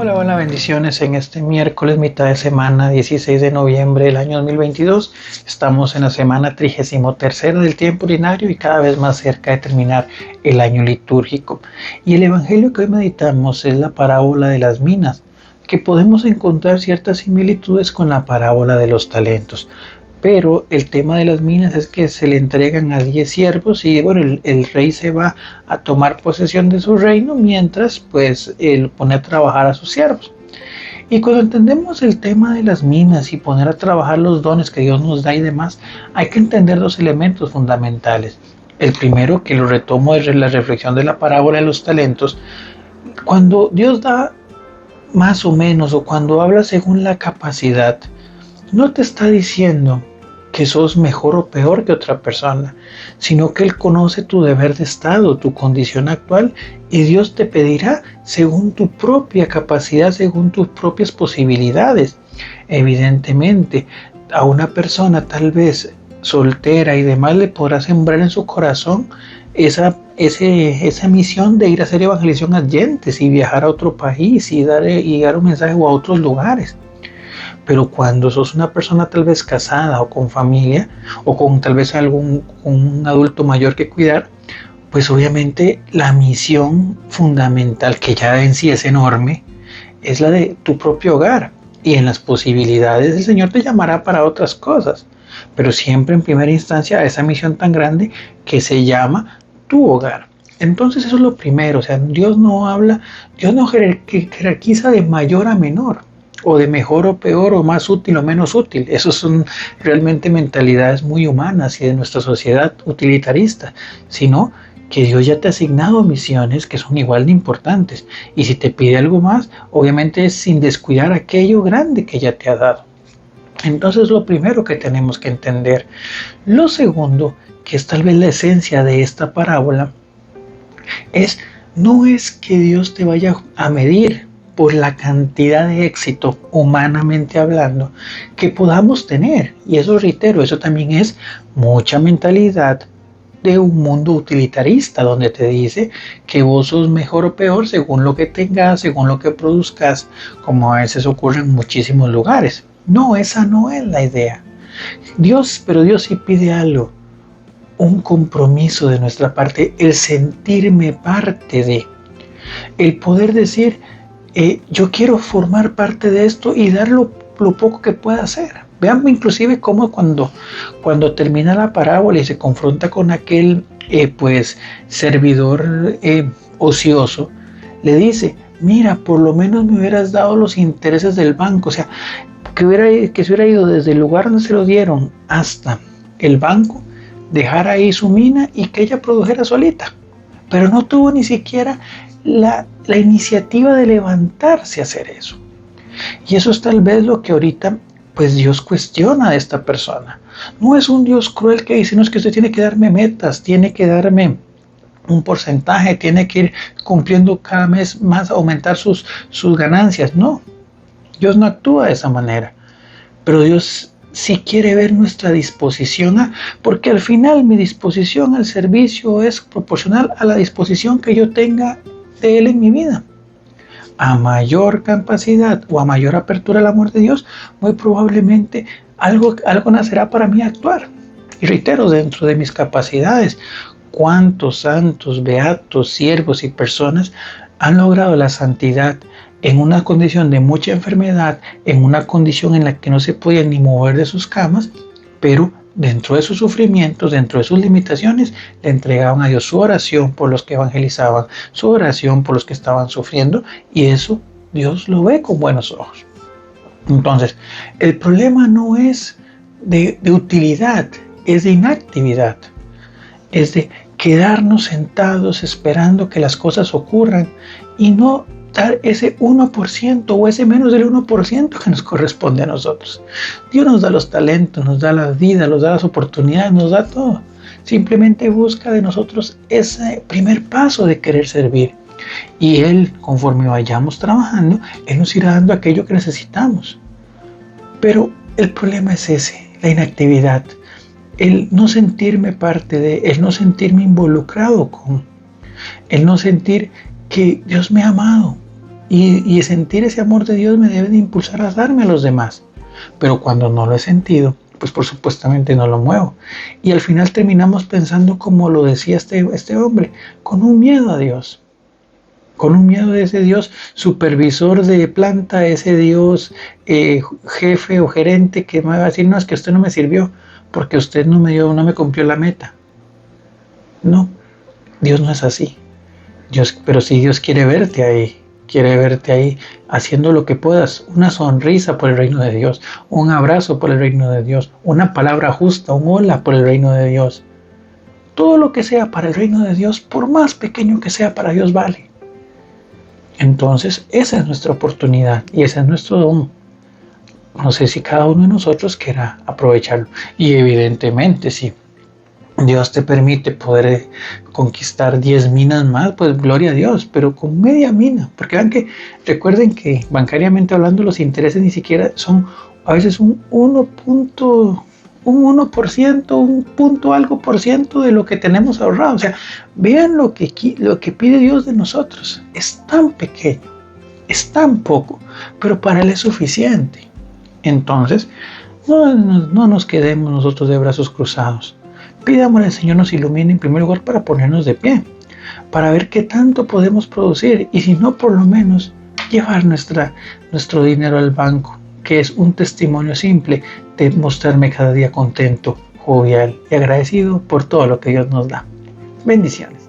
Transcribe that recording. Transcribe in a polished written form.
Hola, hola, bendiciones en este miércoles, mitad de semana, 16 de noviembre del año 2022. Estamos en la semana 33ª del tiempo ordinario y cada vez más cerca de terminar el año litúrgico. Y el evangelio que hoy meditamos es la parábola de las minas, que podemos encontrar ciertas similitudes con la parábola de los talentos. Pero el tema de las minas es que se le entregan a 10 siervos y bueno, el rey se va a tomar posesión de su reino mientras pues él pone a trabajar a sus siervos. Y cuando entendemos el tema de las minas y poner a trabajar los dones que Dios nos da y demás, hay que entender dos elementos fundamentales. El primero, que lo retomo de la reflexión de la parábola de los talentos, cuando Dios da más o menos o cuando habla según la capacidad, no te está diciendo que sos mejor o peor que otra persona, sino que Él conoce tu deber de estado, tu condición actual, y Dios te pedirá según tu propia capacidad, según tus propias posibilidades. Evidentemente, a una persona tal vez soltera y demás le podrá sembrar en su corazón esa misión de ir a hacer evangelización adyentes y viajar a otro país y dar un mensaje a otros lugares. Pero cuando sos una persona tal vez casada o con familia o con tal vez un adulto mayor que cuidar, pues obviamente la misión fundamental, que ya en sí es enorme, es la de tu propio hogar. Y en las posibilidades el Señor te llamará para otras cosas, pero siempre en primera instancia a esa misión tan grande que se llama tu hogar. Entonces eso es lo primero, o sea, Dios no jerarquiza de mayor a menor, o de mejor o peor, o más útil o menos útil. Esos son realmente mentalidades muy humanas y de nuestra sociedad utilitarista, sino que Dios ya te ha asignado misiones que son igual de importantes, y si te pide algo más, obviamente es sin descuidar aquello grande que ya te ha dado. Entonces lo primero que tenemos que entender. Lo segundo, que es tal vez la esencia de esta parábola, no es que Dios te vaya a medir por la cantidad de éxito, humanamente hablando, que podamos tener. Y eso, reitero, eso también es mucha mentalidad de un mundo utilitarista, donde te dice que vos sos mejor o peor según lo que tengas, según lo que produzcas, como a veces ocurre en muchísimos lugares. No, esa no es la idea. Pero Dios sí pide algo, un compromiso de nuestra parte, el sentirme parte de, el poder decir, yo quiero formar parte de esto y dar lo poco que pueda hacer. Vean inclusive cómo cuando termina la parábola y se confronta con aquel servidor ocioso, le dice, mira, por lo menos me hubieras dado los intereses del banco, o sea, que se hubiera ido desde el lugar donde se lo dieron hasta el banco, dejar ahí su mina y que ella produjera solita. Pero no tuvo ni siquiera la iniciativa de levantarse a hacer eso. Y eso es tal vez lo que ahorita pues Dios cuestiona de esta persona. No es un Dios cruel que dice, no, es que usted tiene que darme metas, tiene que darme un porcentaje, tiene que ir cumpliendo cada mes más, aumentar sus ganancias. No, Dios no actúa de esa manera. Pero Dios sí quiere ver nuestra disposición, porque al final mi disposición al servicio es proporcional a la disposición que yo tenga de Él en mi vida. A mayor capacidad o a mayor apertura al amor de Dios, muy probablemente algo nacerá para mí actuar. Y reitero, dentro de mis capacidades, cuántos santos, beatos, siervos y personas han logrado la santidad en una condición de mucha enfermedad, en una condición en la que no se podían ni mover de sus camas, pero dentro de sus sufrimientos, dentro de sus limitaciones, le entregaban a Dios su oración por los que evangelizaban, su oración por los que estaban sufriendo, y eso Dios lo ve con buenos ojos. Entonces, el problema no es de utilidad, es de inactividad, es de quedarnos sentados esperando que las cosas ocurran y no dar ese 1% o ese menos del 1% que nos corresponde a nosotros. Dios nos da los talentos, nos da la vida, nos da las oportunidades, nos da todo. Simplemente busca de nosotros ese primer paso de querer servir. Y Él, conforme vayamos trabajando, Él nos irá dando aquello que necesitamos. Pero el problema es ese, la inactividad. El no sentirme parte de, el no sentirme involucrado con, el no sentir que Dios me ha amado Y sentir ese amor de Dios me debe de impulsar a darme a los demás. Pero cuando no lo he sentido, pues por supuestamente no lo muevo. Y al final terminamos pensando como lo decía este hombre, con un miedo a Dios. Con un miedo de ese Dios supervisor de planta, ese Dios jefe o gerente que me va a decir, no, es que usted no me sirvió, porque usted no me cumplió la meta. No, Dios no es así. Pero si Dios quiere verte ahí haciendo lo que puedas, una sonrisa por el reino de Dios, un abrazo por el reino de Dios, una palabra justa, un hola por el reino de Dios. Todo lo que sea para el reino de Dios, por más pequeño que sea para Dios, vale. Entonces, esa es nuestra oportunidad y ese es nuestro don. No sé si cada uno de nosotros quiera aprovecharlo. Y evidentemente, si Dios te permite poder conquistar 10 minas más, pues gloria a Dios, pero con media mina, porque recuerden que bancariamente hablando los intereses ni siquiera son a veces un 1%, un punto algo por ciento de lo que tenemos ahorrado. O sea, vean lo que pide Dios de nosotros. Es tan pequeño, es tan poco, pero para Él es suficiente. Entonces, no nos quedemos nosotros de brazos cruzados. Pidámosle al Señor nos ilumine en primer lugar para ponernos de pie, para ver qué tanto podemos producir y si no, por lo menos llevar nuestro dinero al banco, que es un testimonio simple de mostrarme cada día contento, jovial y agradecido por todo lo que Dios nos da. Bendiciones.